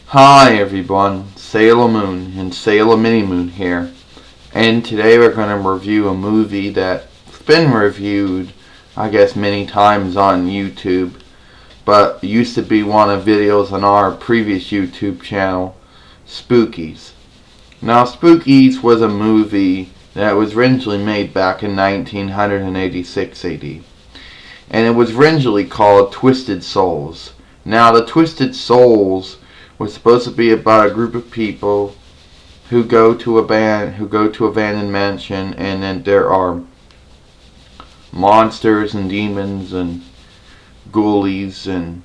Hi everyone, Sailor Moon and Sailor Mini Moon here, and today we're going to review a movie that's been reviewed, I guess, many times on YouTube, but used to be one of videos on our previous YouTube channel, Spookies. Now, Spookies was a movie that was originally made back in 1986 AD, and it was originally called Twisted Souls. Now, the Twisted Souls was supposed to be about a group of people who go to abandoned mansion, and then there are monsters and demons and ghoulies and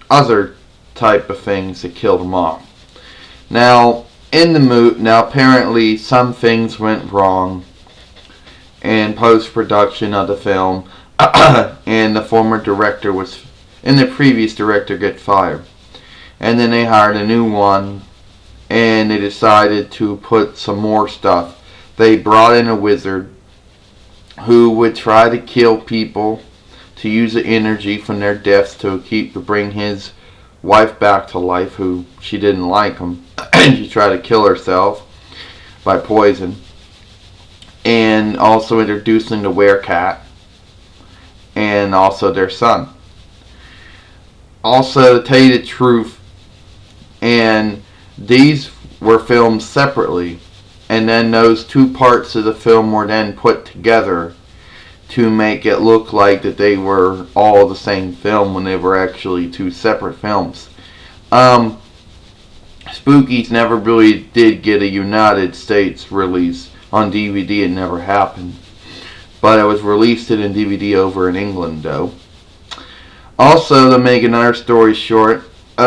other type of things that kill them off. Now, apparently some things went wrong in post-production of the film, and the previous director got fired. And then they hired a new one, and they decided to put some more stuff. They brought in a wizard who would try to kill people to use the energy from their deaths to bring his wife back to life, who she didn't like him. And she tried to kill herself by poison. And also introducing the werecat and also their son. Also, to tell you the truth, and these were filmed separately, and then those two parts of the film were then put together to make it look like that they were all the same film when they were actually two separate films. Spookies never really did get a United States release on DVD. It never happened, but it was released in DVD over in England though. Also, to make another story short, we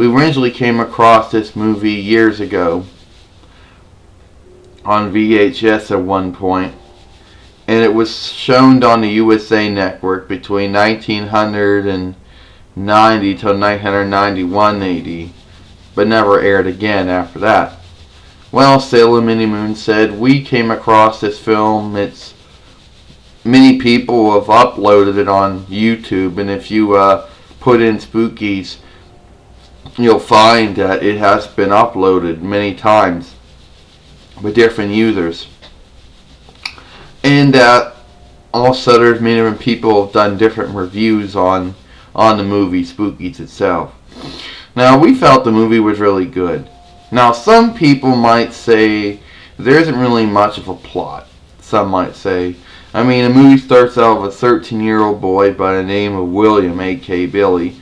originally came across this movie years ago on VHS at one point, and it was shown on the USA Network between 1990 till 1991 AD, but never aired again after that. Well, Sailor Mini Moon said, we came across this film, many people have uploaded it on YouTube, and if you put in Spookies, you'll find that it has been uploaded many times by different users. And also there's many different people who have done different reviews on the movie Spookies itself. Now, we felt the movie was really good. Now, some people might say there isn't really much of a plot. Some might say, I mean, the movie starts out with a 13-year-old boy by the name of William, a.k.a. Billy,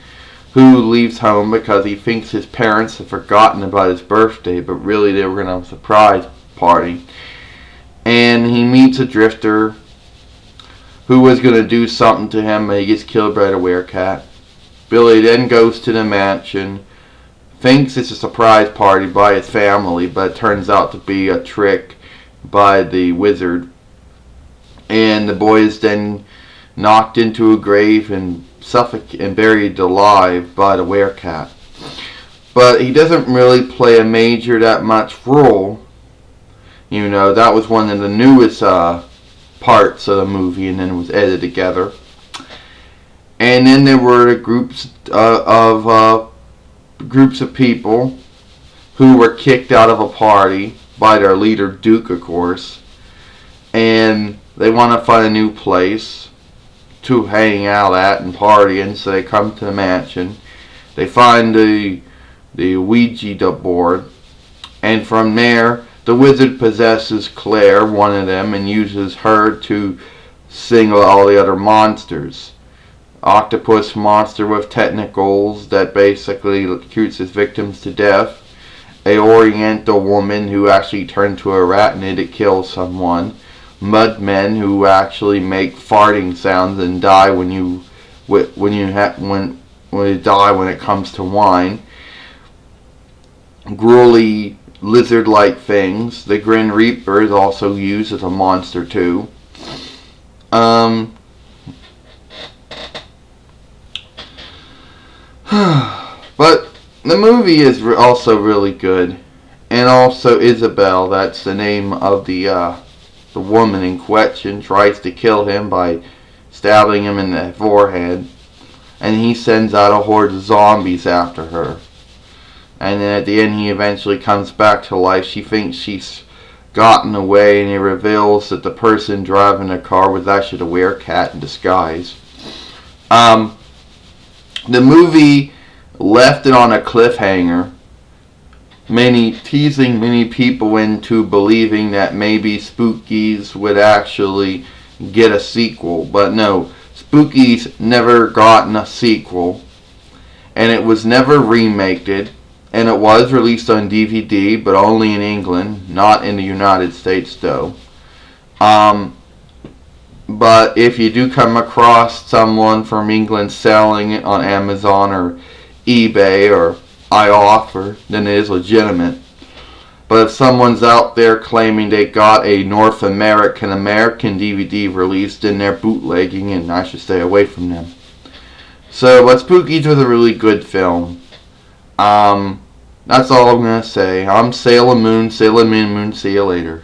who leaves home because he thinks his parents have forgotten about his birthday, but really they were going to have a surprise party. And he meets a drifter who was going to do something to him, but he gets killed by the werecat. Billy then goes to the mansion, thinks it's a surprise party by his family, but it turns out to be a trick by the wizard. And the boy is then knocked into a grave and buried alive by the werecat. But he doesn't really play a major that much role. You know, that was one of the newest parts of the movie, and then it was edited together. And then there were the groups of people who were kicked out of a party by their leader, Duke, of course. And they want to find a new place to hang out at and party in, so they come to the mansion. They find the Ouija board, and from there, the wizard possesses Claire, one of them, and uses her to single all the other monsters. Octopus monster with tentacles that basically shoots his victims to death. A Oriental woman who actually turned to a arachnid to kill someone. Mudmen who actually make farting sounds and die when it comes to wine. Gruely lizard-like things. The Grim Reaper is also used as a monster too. But the movie is also really good. And also Isabel, that's the name of the the woman in question tries to kill him by stabbing him in the forehead, and he sends out a horde of zombies after her. And then at the end he eventually comes back to life. She thinks she's gotten away, and he reveals that the person driving the car was actually the werecat in disguise. The movie left it on a cliffhanger, teasing many people into believing that maybe Spookies would actually get a sequel. But no, Spookies never gotten a sequel, and it was never remaked. And it was released on DVD, but only in England, not in the United States though. But if you do come across someone from England selling it on Amazon or eBay or iOffer, then it is legitimate. But if someone's out there claiming they got a North American DVD released, then they're bootlegging, and I should stay away from them. So, but Spookies was a really good film. That's all I'm going to say. I'm Sailor Moon, see you later.